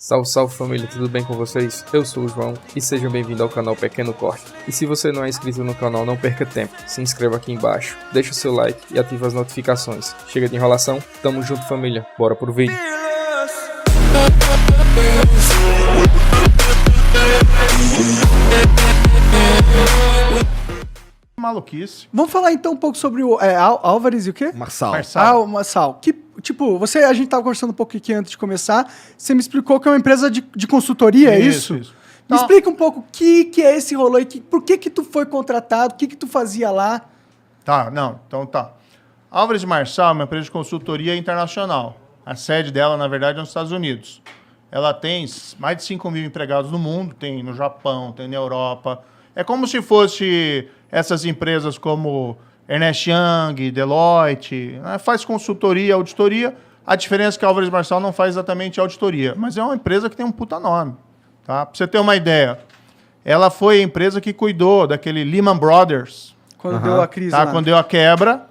Salve, salve família, tudo bem com vocês? Eu sou o João e sejam bem-vindos ao canal Pequeno Corte. E se você não é inscrito no canal, não perca tempo, se inscreva aqui embaixo, deixa o seu like e ative as notificações. Chega de enrolação, tamo junto família, bora pro vídeo. Maluquice. Vamos falar então um pouco sobre o Álvares e o quê? Marçal. O Marçal. Que, tipo, a gente tava conversando um pouco aqui antes de começar, você me explicou que é uma empresa de consultoria, é isso? Isso. Me explica um pouco o que é esse rolê e por que tu foi contratado, o que tu fazia lá? Tá. Álvares e Marçal é uma empresa de consultoria internacional. A sede dela, na verdade, é nos Estados Unidos. Ela tem mais de 5 mil empregados no mundo, tem no Japão, tem na Europa. É como se fosse essas empresas como Ernst Young, Deloitte, né? Faz consultoria, auditoria. A diferença é que a Álvares e Marçal não faz exatamente auditoria, mas é uma empresa que tem um puta nome. Tá? Pra você ter uma ideia, ela foi a empresa que cuidou daquele Lehman Brothers. Quando deu a crise Tá? lá. Quando deu a quebra.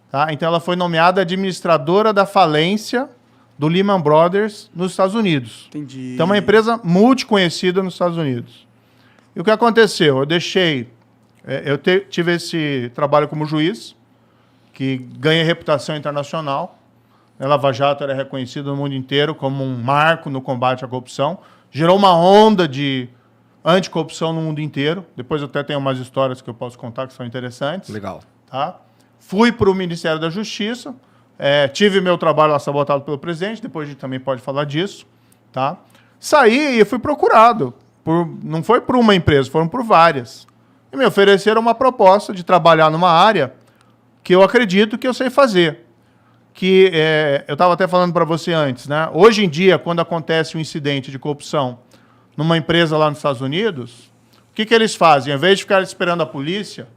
Tá? Então ela foi nomeada administradora da falência do Lehman Brothers nos Estados Unidos. Entendi. Então é uma empresa multiconhecida nos Estados Unidos. E o que aconteceu? Eu tive esse trabalho como juiz, que ganha reputação internacional. A Lava Jato era reconhecida no mundo inteiro como um marco no combate à corrupção. Gerou uma onda de anticorrupção no mundo inteiro. Depois eu até tenho umas histórias que eu posso contar que são interessantes. Legal. Tá? Fui para o Ministério da Justiça. Tive meu trabalho lá sabotado pelo presidente. Depois a gente também pode falar disso. Tá? Saí e fui procurado. Não foi por uma empresa, foram por várias. E me ofereceram uma proposta de trabalhar numa área que eu acredito que eu sei fazer. Eu estava até falando para você antes, né? Hoje em dia, quando acontece um incidente de corrupção numa empresa lá nos Estados Unidos, o que eles fazem? Ao invés de ficar esperando a polícia,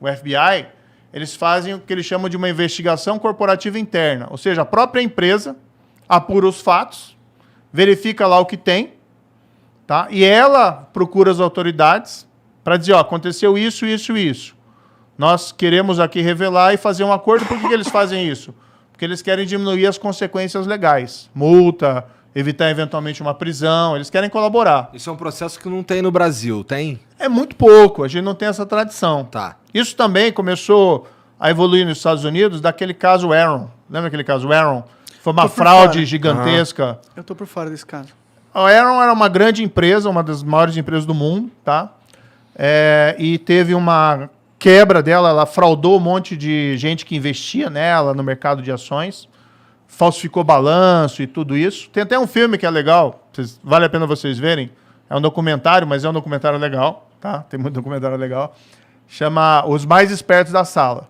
o FBI, eles fazem o que eles chamam de uma investigação corporativa interna. Ou seja, a própria empresa apura os fatos, verifica lá o que tem, tá? E ela procura as autoridades para dizer, aconteceu isso, isso, isso. Nós queremos aqui revelar e fazer um acordo. Por que eles fazem isso? Porque eles querem diminuir as consequências legais. Multa, evitar eventualmente uma prisão, eles querem colaborar. Isso é um processo que não tem no Brasil, tem? É muito pouco, a gente não tem essa tradição. Tá. Isso também começou a evoluir nos Estados Unidos daquele caso Enron. Lembra aquele caso Enron? Foi uma fraude gigantesca. Eu tô por fora desse caso. A Enron era uma grande empresa, uma das maiores empresas do mundo, tá? E teve uma quebra dela, ela fraudou um monte de gente que investia nela no mercado de ações, falsificou balanço e tudo isso. Tem até um filme que é legal, vale a pena vocês verem. É um documentário, mas é um documentário legal, tá? Tem muito documentário legal. Chama Os Mais Espertos da Sala.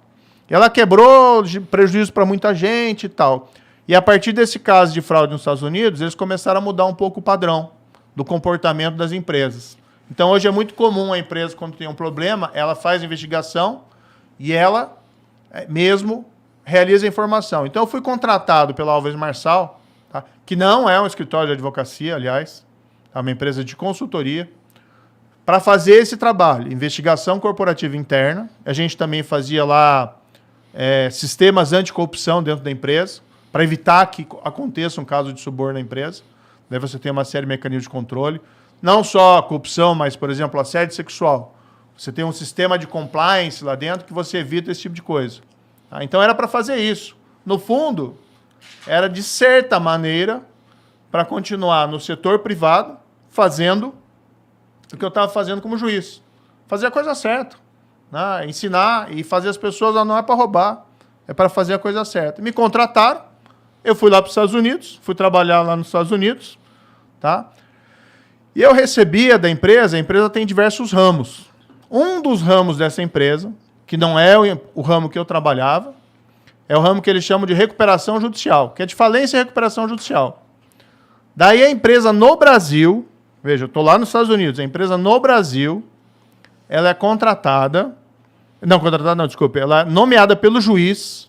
E ela quebrou prejuízo para muita gente e tal. E a partir desse caso de fraude nos Estados Unidos, eles começaram a mudar um pouco o padrão do comportamento das empresas. Então, hoje é muito comum a empresa, quando tem um problema, ela faz investigação e ela mesmo realiza a informação. Então, eu fui contratado pela Álvares Marçal, tá? Que não é um escritório de advocacia, aliás, é uma empresa de consultoria, para fazer esse trabalho, investigação corporativa interna. A gente também fazia lá sistemas anticorrupção dentro da empresa, para evitar que aconteça um caso de suborno na empresa. Daí você tem uma série de mecanismos de controle. Não só corrupção, mas, por exemplo, assédio sexual. Você tem um sistema de compliance lá dentro que você evita esse tipo de coisa. Tá? Então, era para fazer isso. No fundo, era, de certa maneira, para continuar no setor privado, fazendo o que eu estava fazendo como juiz. Fazer a coisa certa. Né? Ensinar e fazer as pessoas, não é para roubar, é para fazer a coisa certa. Me contrataram, eu fui lá para os Estados Unidos, fui trabalhar lá nos Estados Unidos, tá? E eu recebia da empresa, a empresa tem diversos ramos. Um dos ramos dessa empresa, que não é o ramo que eu trabalhava, é o ramo que eles chamam de recuperação judicial, que é de falência e recuperação judicial. Daí a empresa no Brasil, veja, eu estou lá nos Estados Unidos, a empresa no Brasil, ela é ela é nomeada pelo juiz,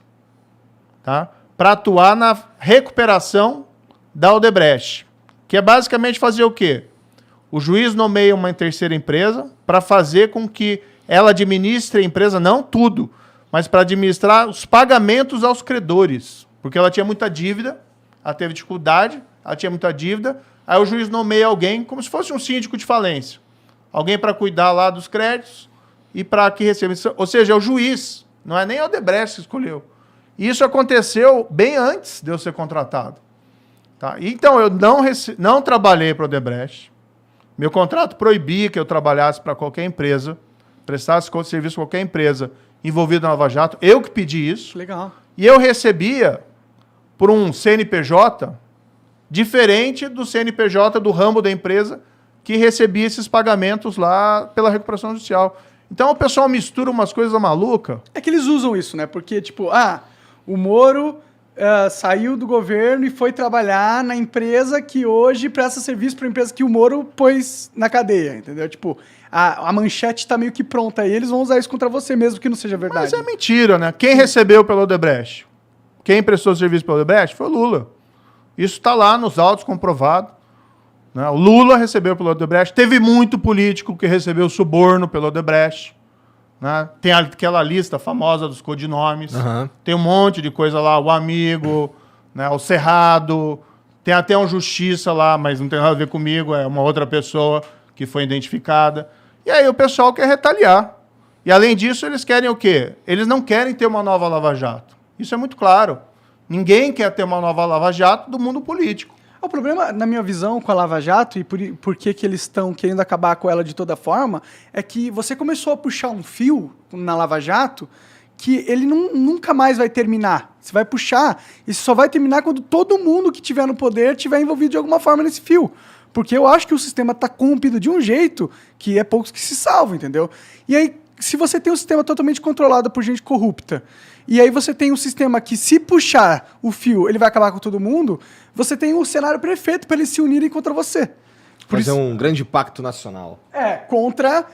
tá? Para atuar na recuperação da Odebrecht, que é basicamente fazer o quê? O juiz nomeia uma terceira empresa para fazer com que ela administre a empresa, não tudo, mas para administrar os pagamentos aos credores. Porque ela tinha muita dívida, ela teve dificuldade, ela tinha muita dívida, aí o juiz nomeia alguém como se fosse um síndico de falência. Alguém para cuidar lá dos créditos e para que receba. Ou seja, é o juiz, não é nem a Odebrecht que escolheu. E isso aconteceu bem antes de eu ser contratado. Tá? Então, eu não trabalhei para a Odebrecht. Meu contrato proibia que eu trabalhasse para qualquer empresa, prestasse serviço para qualquer empresa envolvida na Lava Jato. Eu que pedi isso. Legal. E eu recebia por um CNPJ diferente do CNPJ do ramo da empresa que recebia esses pagamentos lá pela recuperação judicial. Então o pessoal mistura umas coisas malucas. É que eles usam isso, né? Porque, tipo, o Moro saiu do governo e foi trabalhar na empresa que hoje presta serviço para a empresa que o Moro pôs na cadeia, entendeu? Tipo, a manchete tá meio que pronta aí, eles vão usar isso contra você mesmo, que não seja verdade. Mas é mentira, né? Quem recebeu pelo Odebrecht? Quem prestou serviço pelo Odebrecht foi o Lula. Isso está lá nos autos comprovado. Né? O Lula recebeu pelo Odebrecht. Teve muito político que recebeu suborno pelo Odebrecht. Né? Tem aquela lista famosa dos codinomes. Uhum. Tem um monte de coisa lá. O Amigo, né? O Cerrado. Tem até um Justiça lá, mas não tem nada a ver comigo. É uma outra pessoa que foi identificada. E aí o pessoal quer retaliar. E além disso, eles querem o quê? Eles não querem ter uma nova Lava Jato. Isso é muito claro. Ninguém quer ter uma nova Lava Jato do mundo político. O problema, na minha visão, com a Lava Jato, e por que eles estão querendo acabar com ela de toda forma, é que você começou a puxar um fio na Lava Jato que ele nunca mais vai terminar. Você vai puxar e só vai terminar quando todo mundo que estiver no poder estiver envolvido de alguma forma nesse fio. Porque eu acho que o sistema está corrompido de um jeito que é poucos que se salvam, entendeu? E aí, se você tem um sistema totalmente controlado por gente corrupta, e aí você tem um sistema que, se puxar o fio, ele vai acabar com todo mundo, você tem um cenário perfeito para eles se unirem contra você. Fazer um grande pacto nacional. Contra...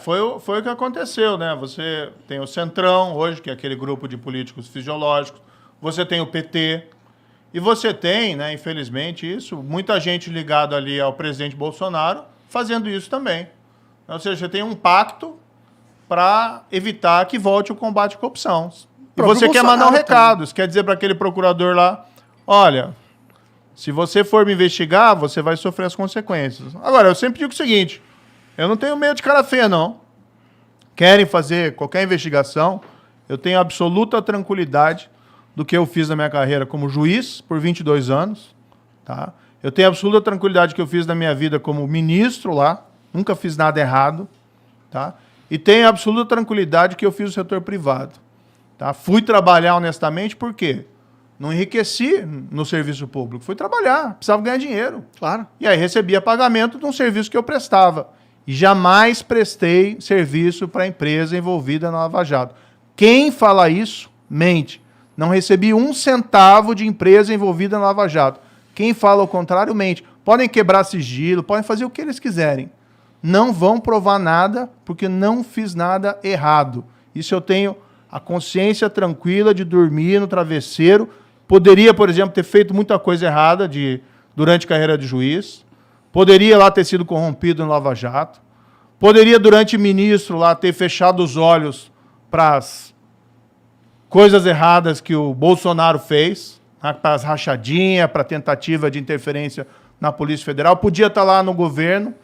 Foi o que aconteceu, né? Você tem o Centrão hoje, que é aquele grupo de políticos fisiológicos. Você tem o PT. E você tem, né, infelizmente, muita gente ligada ali ao presidente Bolsonaro fazendo isso também. Ou seja, você tem um pacto para evitar que volte o combate à corrupção. E você quer mandar um recado. Você quer dizer para aquele procurador lá, olha, se você for me investigar, você vai sofrer as consequências. Agora, eu sempre digo o seguinte, eu não tenho medo de cara feia, não. Querem fazer qualquer investigação, eu tenho absoluta tranquilidade do que eu fiz na minha carreira como juiz por 22 anos. Tá? Eu tenho absoluta tranquilidade do que eu fiz na minha vida como ministro lá, nunca fiz nada errado. Tá? E tenho absoluta tranquilidade que eu fiz no setor privado. Tá? Fui trabalhar honestamente, por quê? Não enriqueci no serviço público. Fui trabalhar, precisava ganhar dinheiro. Claro. E aí recebia pagamento de um serviço que eu prestava. E jamais prestei serviço para a empresa envolvida na Lava Jato. Quem fala isso, mente. Não recebi um centavo de empresa envolvida na Lava Jato. Quem fala o contrário, mente. Podem quebrar sigilo, podem fazer o que eles quiserem. Não vão provar nada, porque não fiz nada errado. Isso eu tenho a consciência tranquila de dormir no travesseiro. Poderia, por exemplo, ter feito muita coisa errada durante a carreira de juiz. Poderia lá ter sido corrompido no Lava Jato. Poderia, durante ministro, lá ter fechado os olhos para as coisas erradas que o Bolsonaro fez, né, para as rachadinhas, para a tentativa de interferência na Polícia Federal. Podia estar lá no governo,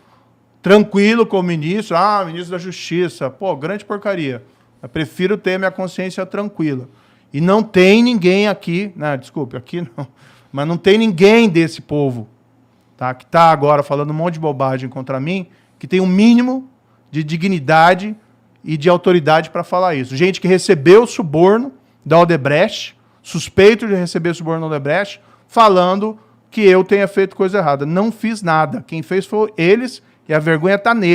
tranquilo como ministro. Ministro da Justiça. Pô, grande porcaria. Eu prefiro ter minha consciência tranquila. E não tem ninguém aqui, né, desculpe, aqui não, mas não tem ninguém desse povo, tá, que está agora falando um monte de bobagem contra mim, que tem um mínimo de dignidade e de autoridade para falar isso. Gente que recebeu suborno da Odebrecht, suspeito de receber suborno da Odebrecht, falando que eu tenha feito coisa errada. Não fiz nada. Quem fez foi eles e a vergonha está neles.